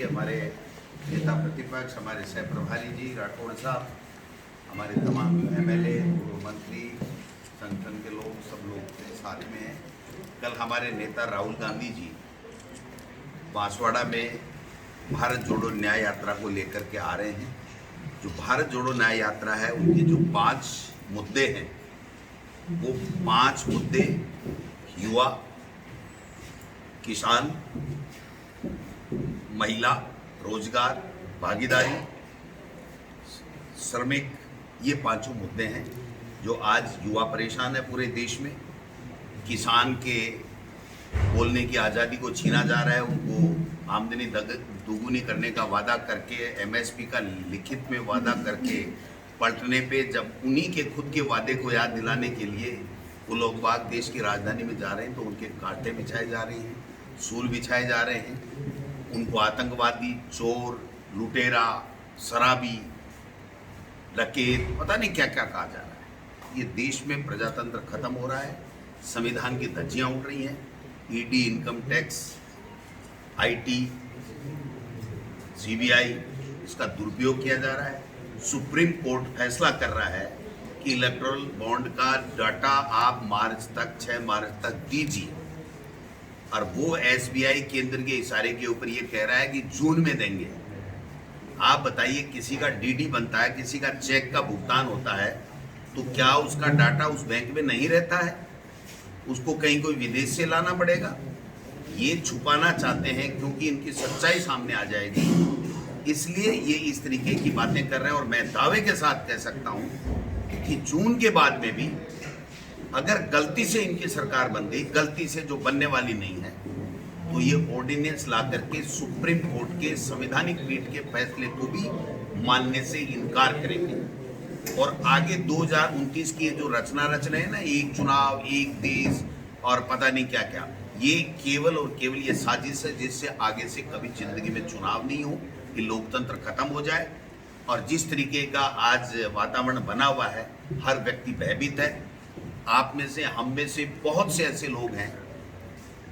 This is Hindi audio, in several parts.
हमारे नेता प्रतिपक्ष, हमारे सह प्रभारी जी राठौड़ साहब, हमारे तमाम एमएलए, पूर्व मंत्री, संगठन के लोग, सब लोग साथ में हैं। कल हमारे नेता राहुल गांधी जी बांसवाड़ा में भारत जोड़ो न्याय यात्रा को लेकर के आ रहे हैं। जो भारत जोड़ो न्याय यात्रा है, उनके जो 5 मुद्दे हैं, वो 5 मुद्दे युवा, किसान, महिला, रोजगार, भागीदारी, श्रमिक, ये 5 मुद्दे हैं जो आज युवा परेशान है पूरे देश में। किसान के बोलने की आज़ादी को छीना जा रहा है, उनको आमदनी दोगुनी करने का वादा करके, एमएसपी का लिखित में वादा करके पलटने पे जब उन्हीं के खुद के वादे को याद दिलाने के लिए वो लोग बाग देश की राजधानी में जा रहे हैं, तो उनके कांटे बिछाए जा रहे हैं, सूल बिछाए जा रहे हैं। उनको आतंकवादी, चोर, लुटेरा, शराबी, डकैत, पता नहीं क्या क्या कहा जा रहा है। ये देश में प्रजातंत्र खत्म हो रहा है, संविधान की धज्जियां उड़ रही हैं। ED, income tax, IT, CBI, इसका दुरुपयोग किया जा रहा है। सुप्रीम कोर्ट फैसला कर रहा है कि इलेक्टोरल बॉन्ड का डाटा आप 6 मार्च तक दीजिए, और वो एसबीआई केंद्र के इशारे के ऊपर ये कह रहा है कि जून में देंगे। आप बताइए, किसी का डीडी बनता है, किसी का चेक का भुगतान होता है, तो क्या उसका डाटा उस बैंक में नहीं रहता है? उसको कहीं कोई विदेश से लाना पड़ेगा? ये छुपाना चाहते हैं क्योंकि इनकी सच्चाई सामने आ जाएगी, इसलिए ये इस तरीके की बातें कर रहे हैं। और मैं दावे के साथ कह सकता हूं कि जून के बाद में भी अगर गलती से इनकी सरकार बन गई, गलती से जो बनने वाली नहीं है, तो ये ऑर्डिनेंस ला करके सुप्रीम कोर्ट के संवैधानिक पीठ के फैसले को भी मानने से इनकार करेंगे। और आगे 2029 की जो रचना रच रहे हैं ना, एक चुनाव, एक देश और पता नहीं क्या क्या, ये केवल और केवल ये साजिश है जिससे आगे से कभी जिंदगी में चुनाव नहीं हो, कि लोकतंत्र खत्म हो जाए। और जिस तरीके का आज वातावरण बना हुआ है, हर व्यक्ति भयभीत है। आप में से, हम में से बहुत से ऐसे लोग हैं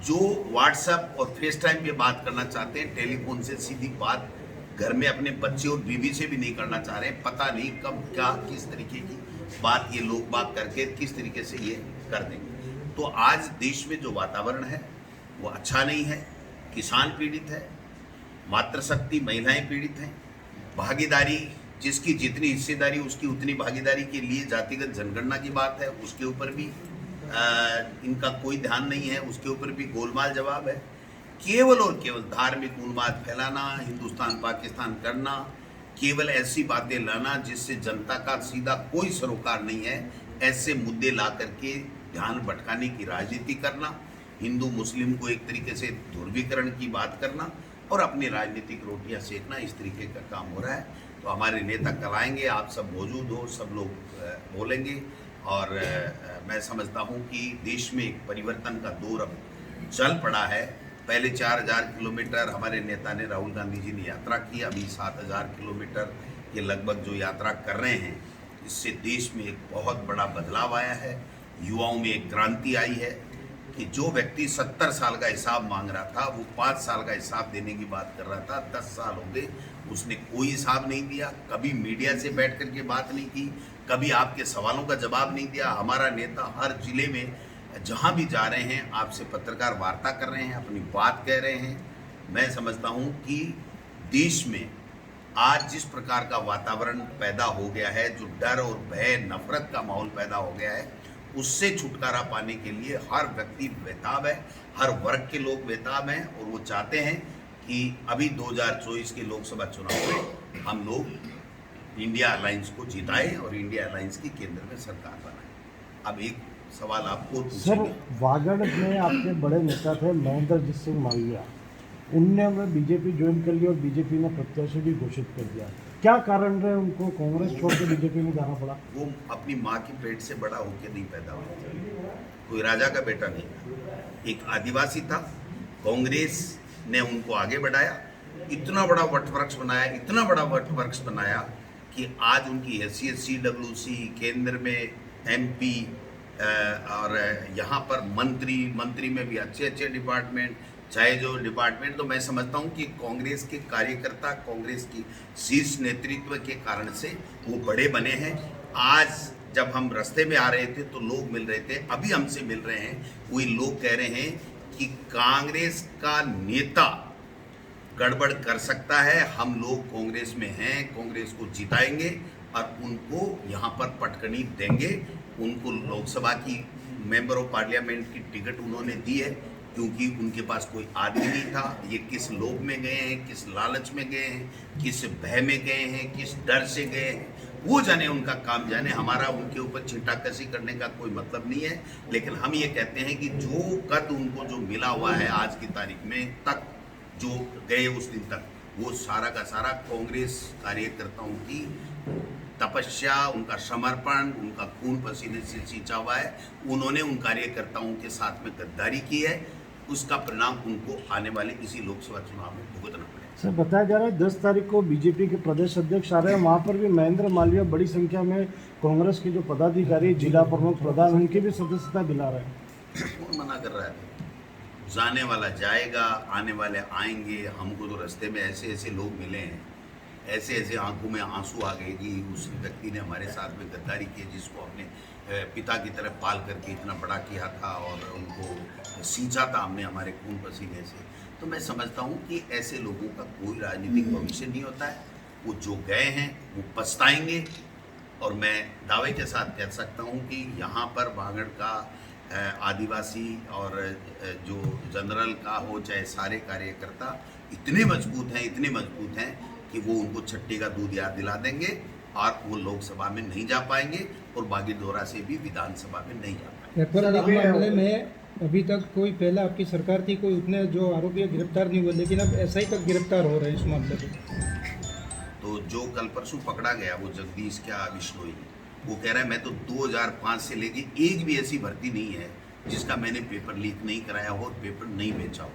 जो व्हाट्सएप और फेस टाइम पे बात करना चाहते हैं, टेलीफोन से सीधी बात घर में अपने बच्चे और बीवी से भी नहीं करना चाह रहे हैं। पता नहीं कब क्या किस तरीके की बात ये लोग बात करके किस तरीके से ये कर देंगे। तो आज देश में जो वातावरण है वो अच्छा नहीं है। किसान पीड़ित है, मातृशक्ति, महिलाएं पीड़ित हैं, भागीदारी, जिसकी जितनी हिस्सेदारी उसकी उतनी भागीदारी के लिए जातिगत जनगणना की बात है, उसके ऊपर भी इनका कोई ध्यान नहीं है, उसके ऊपर भी गोलमाल जवाब है। केवल और केवल धार्मिक उन्माद फैलाना, हिंदुस्तान पाकिस्तान करना, केवल ऐसी बातें लाना जिससे जनता का सीधा कोई सरोकार नहीं है, ऐसे मुद्दे ला करके ध्यान भटकाने की राजनीति करना, हिंदू मुस्लिम को एक तरीके से ध्रुवीकरण की बात करना और अपनी राजनीतिक रोटियां सेकना, इस तरीके का काम हो रहा है। तो हमारे नेता कल आएंगे, आप सब मौजूद हो, सब लोग बोलेंगे। और मैं समझता हूं कि देश में एक परिवर्तन का दौर अब चल पड़ा है। पहले 4000 किलोमीटर हमारे नेता ने, राहुल गांधी जी ने यात्रा की, अभी 7000 किलोमीटर के लगभग जो यात्रा कर रहे हैं, इससे देश में एक बहुत बड़ा बदलाव आया है। युवाओं में एक क्रांति आई है कि जो व्यक्ति 70 साल का हिसाब मांग रहा था, वो 5 साल का हिसाब देने की बात कर रहा था। 10 साल हो गए, उसने कोई हिसाब नहीं दिया, कभी मीडिया से बैठ कर के बात नहीं की, कभी आपके सवालों का जवाब नहीं दिया। हमारा नेता हर जिले में जहां भी जा रहे हैं, आपसे पत्रकार वार्ता कर रहे हैं, अपनी बात कह रहे हैं। मैं समझता हूं कि देश में आज जिस प्रकार का वातावरण पैदा हो गया है, जो डर और भय, नफरत का माहौल पैदा हो गया है, उससे छुटकारा पाने के लिए हर व्यक्ति बेताब है, हर वर्ग के लोग बेताब हैं। और वो चाहते हैं कि अभी 2024 के लोकसभा चुनाव में हम लोग इंडिया अलायंस को जिताएं और इंडिया अलायंस की केंद्र में सरकार बनाएं। अब एक सवाल आपको सर, वागड़ में आपके बड़े नेता थे महेंद्रजीत सिंह मालवीया, उनने बीजेपी ज्वाइन कर ली और बीजेपी ने प्रत्याशी भी घोषित कर दिया। क्या कारण रहे उनको कांग्रेस छोड़ के बीजेपी में जाना पड़ा? वो अपनी माँ की पेट से बड़ा होकर नहीं पैदा हुआ, कोई राजा का बेटा नहीं था, एक आदिवासी था। कांग्रेस ने उनको आगे बढ़ाया, इतना बड़ा वटवृक्ष बनाया, इतना बड़ा वटवृक्ष बनाया कि आज उनकी हैसियत CWC, केंद्र में MP और यहाँ पर मंत्री में भी अच्छे अच्छे डिपार्टमेंट, चाहे जो डिपार्टमेंट, तो मैं समझता हूँ कि कांग्रेस के कार्यकर्ता, कांग्रेस की शीर्ष नेतृत्व के कारण से वो बड़े बने हैं। आज जब हम रास्ते में आ रहे थे तो लोग मिल रहे थे, अभी हमसे मिल रहे हैं, कोई लोग कह रहे हैं कि कांग्रेस का नेता गड़बड़ कर सकता है, हम लोग कांग्रेस में हैं, कांग्रेस को जिताएंगे और उनको यहाँ पर पटकनी देंगे। उनको लोकसभा की मेंबर ऑफ पार्लियामेंट की टिकट उन्होंने दी है क्योंकि उनके पास कोई आदमी नहीं था। ये किस लोभ में गए हैं, किस लालच में गए हैं, किस भय में गए हैं, किस डर से गए हैं, वो जाने, उनका काम जाने। हमारा उनके ऊपर छींटाकशी करने का कोई मतलब नहीं है। लेकिन हम ये कहते हैं कि जो कद उनको जो मिला हुआ है आज की तारीख में तक, जो गए उस दिन तक, वो सारा का सारा कांग्रेस कार्यकर्ताओं की तपस्या, उनका समर्पण, उनका खून पसीने से सींचा हुआ है। उन्होंने उन कार्यकर्ताओं के साथ में गद्दारी की है, उसका परिणाम उनको आने वाले इसी लोकसभा चुनाव में भुगतना पड़ेगा। सर, बताया जा रहा है 10 तारीख को बीजेपी के प्रदेश अध्यक्ष आ रहे हैं, वहाँ पर भी महेंद्र मालवीय बड़ी संख्या में कांग्रेस के जो पदाधिकारी, जिला प्रमुख, प्रधान, उनकी भी सदस्यता दिला रहे हैं। कौन मना कर रहा है? जाने वाला जाएगा, आने वाले आएंगे। हमको तो रास्ते में ऐसे ऐसे लोग मिले हैं, ऐसे ऐसे आंखों में आंसू आ गए कि उस व्यक्ति ने हमारे साथ में गद्दारी की, जिसको अपने पिता की तरह पाल करके इतना बड़ा किया था और उनको सींचा था हमने हमारे खून पसीने से। तो मैं समझता हूँ कि ऐसे लोगों का कोई राजनीतिक भविष्य नहीं होता है। वो जो गए हैं वो पछताएंगे। और मैं दावे के साथ कह सकता हूँ कि यहाँ पर बागड़ का आदिवासी और जो जनरल का हो, चाहे सारे कार्यकर्ता इतने मजबूत हैं, इतने मजबूत हैं कि वो उनको छट्टी का दूध याद दिला देंगे और वो लोकसभा में नहीं जा पाएंगे और बागीदोरा से भी विधानसभा में नहीं जा पाएंगे। पेपर लीक मामले में अभी तक कोई, पहले आपकी सरकार थी, कोई उतने जो आरोपी गिरफ्तार नहीं हुए, लेकिन अब एसआई तक गिरफ्तार हो रहे हैं इस मामले में। तो जो कल परसों पकड़ा गया वो जगदीश क्या विश्नोई, वो कह रहा है मैं तो 2005 से लेके एक भी ऐसी भर्ती नहीं है जिसका मैंने पेपर लीक नहीं कराया हो और पेपर नहीं बेचा हो।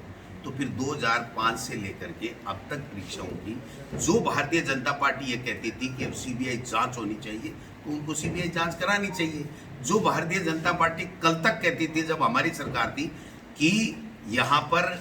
तो फिर 2005 से लेकर के अब तक परीक्षाओं की जो भारतीय जनता पार्टी ये कहती थी कि अब सीबीआई जांच होनी चाहिए, तो उनको सीबीआई जांच करानी चाहिए। जो भारतीय जनता पार्टी कल तक कहती थी जब हमारी सरकार थी कि यहाँ पर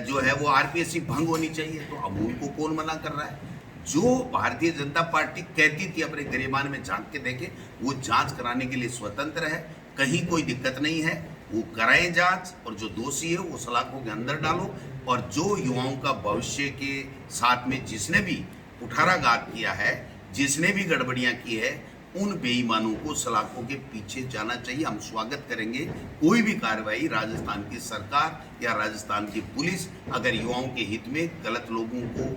जो है वो आरपीएससी भंग होनी चाहिए, तो अब उनको कौन मना कर रहा है? जो भारतीय जनता पार्टी कहती थी अपने गरिमान में झांक के देखे, वो जांच कराने के लिए स्वतंत्र है, कहीं कोई दिक्कत नहीं है, वो कराएं जांच और जो दोषी है वो सलाखों के अंदर डालो। और जो युवाओं का भविष्य के साथ में जिसने भी कुठाराघात किया है, जिसने भी गड़बड़ियां की है, उन बेईमानों को सलाखों के पीछे जाना चाहिए। हम स्वागत करेंगे कोई भी कार्रवाई राजस्थान की सरकार या राजस्थान की पुलिस अगर युवाओं के हित में गलत लोगों को,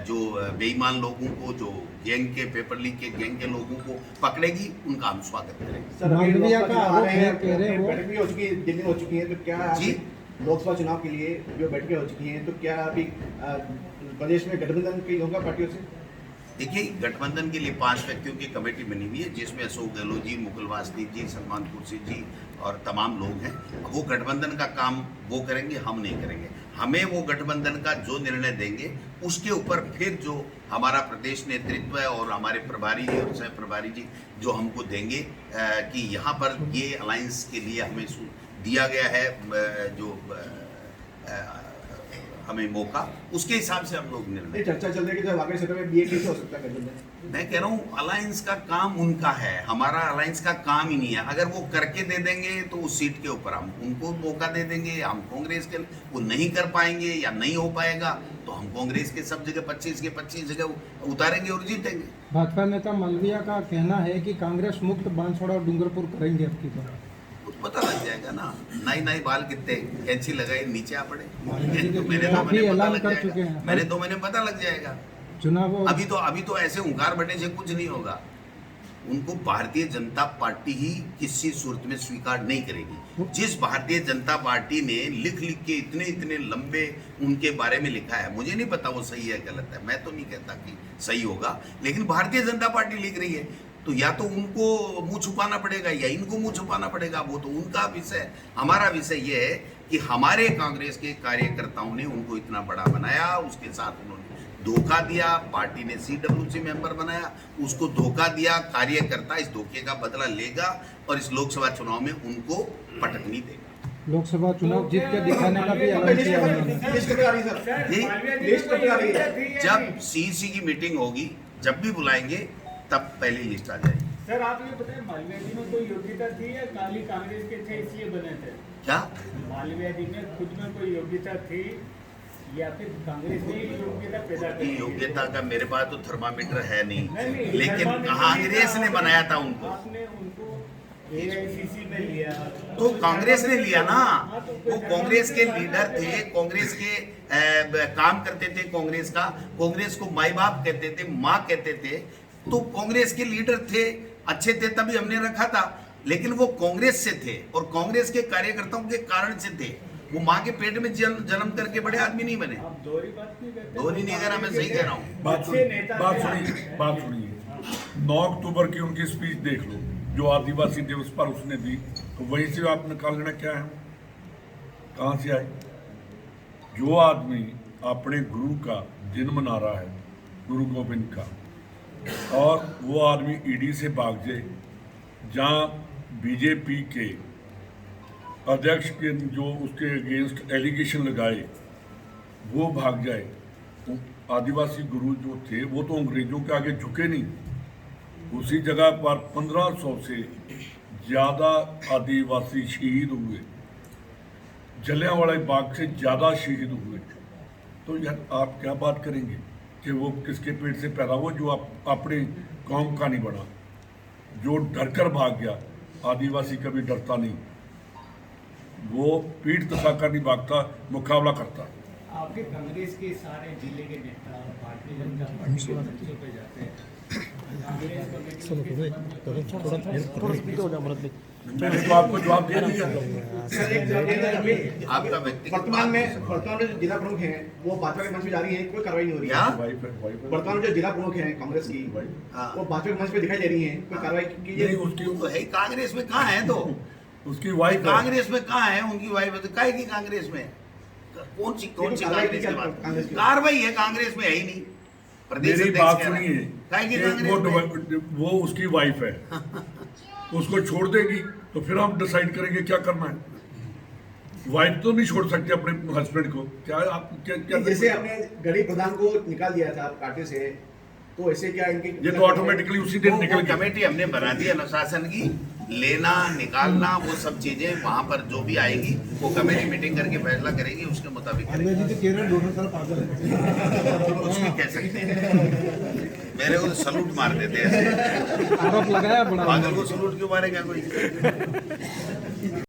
जो बेईमान लोगों को, जो गैंग के, पेपर लीक के गैंग के लोगों को पकड़ेगी, उनका हम स्वागत करेंगे। सर, मालवीय का आरोप है, कह रहे हैं वो बैठक भी हो चुकी है, दिल्ली हो चुकी है, तो क्या जी? लोकसभा चुनाव के लिए जो बैठकें हो चुकी हैं, तो क्या अभी प्रदेश में गठबंधन की होगा पार्टियों से? देखिए, गठबंधन के लिए 5 व्यक्तियों की कमेटी बनी हुई है, जिसमें अशोक गहलोत जी, मुकुल वासनिक जी, सलमान खुर्शीद जी और तमाम लोग हैं। वो गठबंधन का काम वो करेंगे, हम नहीं करेंगे। हमें वो गठबंधन का जो निर्णय देंगे उसके ऊपर फिर जो हमारा प्रदेश नेतृत्व है और हमारे प्रभारी जी और सह प्रभारी जी जो हमको देंगे कि यहाँ पर ये अलायंस के लिए हमें दिया गया है जो हमें मौका, उसके हिसाब से हम लोग निर्णय। चर्चा चल रही है कि वाकई सत्र में बीए कैसे हो सकता है गठबंधन? मैं कह रहा हूँ अलायंस का काम उनका है, हमारा अलायंस का काम ही नहीं है। अगर वो करके दे देंगे तो उस सीट के ऊपर हम उनको मौका दे देंगे, हम कांग्रेस के, वो नहीं कर पाएंगे या नहीं हो पाएगा तो हम कांग्रेस के सब जगह 25 के 25 जगह उतारेंगे और जीतेंगे। भाजपा नेता मालवीय का कहना है कि कांग्रेस मुक्त बांसवाड़ा और डूंगरपुर करेंगे अब की बार। पता लग जाएगा ना, नई नई बाल कितने कैंची लगाए नीचे आ पड़े। काफी ऐलान कर चुके हैं, मैंने 2 महीने पता लग जाएगा। चुनाव अभी तो ऐसे हुंकार बढ़ने से कुछ नहीं होगा। उनको भारतीय जनता पार्टी ही किसी सूरत में स्वीकार नहीं करेगी। जिस भारतीय जनता पार्टी ने लिख लिख के इतने लंबे उनके बारे में लिखा है, मुझे नहीं पता वो सही है गलत है, मैं तो नहीं कहता कि सही होगा, लेकिन भारतीय जनता पार्टी लिख रही है तो या तो उनको मुंह छुपाना पड़ेगा या इनको मुंह छुपाना पड़ेगा। वो तो उनका विषय। हमारा विषय ये है कि हमारे कांग्रेस के कार्यकर्ताओं ने उनको इतना बड़ा बनाया, उसके साथ उन्होंने धोखा दिया, पार्टी ने CWC मेंबर बनाया, उसको धोखा दिया। कार्यकर्ता इस धोखे का बदला लेगा और इस लोकसभा चुनाव में उनको पटकनी देगा। लोकसभा चुनाव जीत के दिखाने का भी ऐलान किया उन्होंने। लिस्ट कब आ रही है सर? जी? लिस्ट कब आ रही है? जब सीईसी की मीटिंग होगी, जब भी बुलाएंगे तब पहली लिस्ट आ जाएगी। सर आप ये बताएं, मालवीय जी में कोई योग्यता थी या काली कांग्रेस के थे इसलिए बने थे? क्या मालवीय जी में खुद में कोई योग्यता थी या फिर कांग्रेस ने ही योग्यता पैदा की की? योग्यता का मेरे पास तो थर्मामीटर है नहीं, नहीं, लेकिन थर्मामीटर कांग्रेस ने बनाया था उनको। आपने उनको एआईसीसी में लिया तो कांग्रेस ने लिया ना, वो कांग्रेस के लीडर थे, कांग्रेस के काम करते थे, कांग्रेस का, कांग्रेस को माई बाप कहते थे, माँ कहते थे, तो कांग्रेस के लीडर थे, अच्छे थे, तभी हमने रखा था। लेकिन वो कांग्रेस से थे और कांग्रेस के कार्यकर्ताओं के कारण से थे, वो माँ के पेट में जन्म करके बड़े आदमी नहीं बने। आप दोहरी बात नहीं करते? दोहरी नहीं कह रहा, मैं सही कह रहा हूँ। बात अच्छे सुनिए, नेता बात थे। सुनिए, बात सुनिए। 9 अक्टूबर की उनकी स्पीच देख लो, जो आदिवासी दिवस पर उसने दी, तो वहीं से आप निकाल लेना क्या है, कहाँ से आए। जो आदमी अपने गुरु का दिन मना रहा है, गुरु गोविंद का, और वो आदमी ईडी से भाग जाए, जहाँ बीजेपी के अध्यक्ष के जो उसके अगेंस्ट एलिगेशन लगाए वो भाग जाए, तो आदिवासी गुरु जो थे वो तो अंग्रेजों के आगे झुके नहीं। उसी जगह पर 1500 से ज़्यादा आदिवासी शहीद हुए, जलियांवाला बाग से ज़्यादा शहीद हुए। तो यार आप क्या बात करेंगे कि वो किसके पेट से पैदा हुआ, जो अपने कौम का नहीं बना, जो डर कर भाग गया। आदिवासी कभी डरता नहीं, वो पीठ दिखाकर नहीं भागता, मुकाबला करता। आपके कांग्रेस के सारे जिले के नेता भारतीय जनता पार्टी के मंचों पे जाते हैं, कांग्रेस कमेटी मैंने तो आपको जवाब दे दिया। सर एक जवाब देना है अभी। आपका व्यक्तिगत वर्तमान में जो जिला प्रमुख हैं वो भाजपा के मंच पे जा रही हैं, कोई कार्रवाई नहीं हो रही क्या? है। वर्तमान में जो जिला प्रमुख हैं कांग्रेस की, हाँ। वो भाजपा के मंच पे दिखाई दे रही हैं, कोई कार्रवाई नहीं, कीजिए। उसकी तो है, कांग्रेस में कहाँ है? तो उसकी वाइफ है। कांग्रेस में कहाँ है उनकी वाइफ? तो काहे की कांग्रेस में? कौन सी कांग्रेस की बात? कांग्रेस की। कार्रवाई है, कांग्रेस में है ही नहीं। प्रदेश मेरी अध्यक्ष बात कह रहा है। सुनिए, काहे की एक कांग्रेस में? वो उसकी वाइफ है, उसको छोड़ देगी तो फिर हम डिसाइड करेंगे क्या करना है। वाइफ तो नहीं छोड़ सकते अपने हस्बैंड को। क्या आप क्या जैसे आपने गरीब प्रधान को निकाल दिया था पार्टी से, तो ऐसे क्या इनकी ये तो ऑटोमेटिकली उसी दिन निकल वो गया। कमेटी हमने बना दी अनुशासन की, लेना निकालना वो सब चीजें वहां पर जो भी आएगी वो कमेटी मीटिंग करके फैसला करेगी, उसके मुताबिक करेगी। जी तो केरल दोनों तरफ पागल है। कुछ नहीं कह सकते हैं। मेरे को तो सलूट मार देते हैं ऐसे। आरोप लगाया बड़ा पागल को सलूट क्यों मारेगा कोई?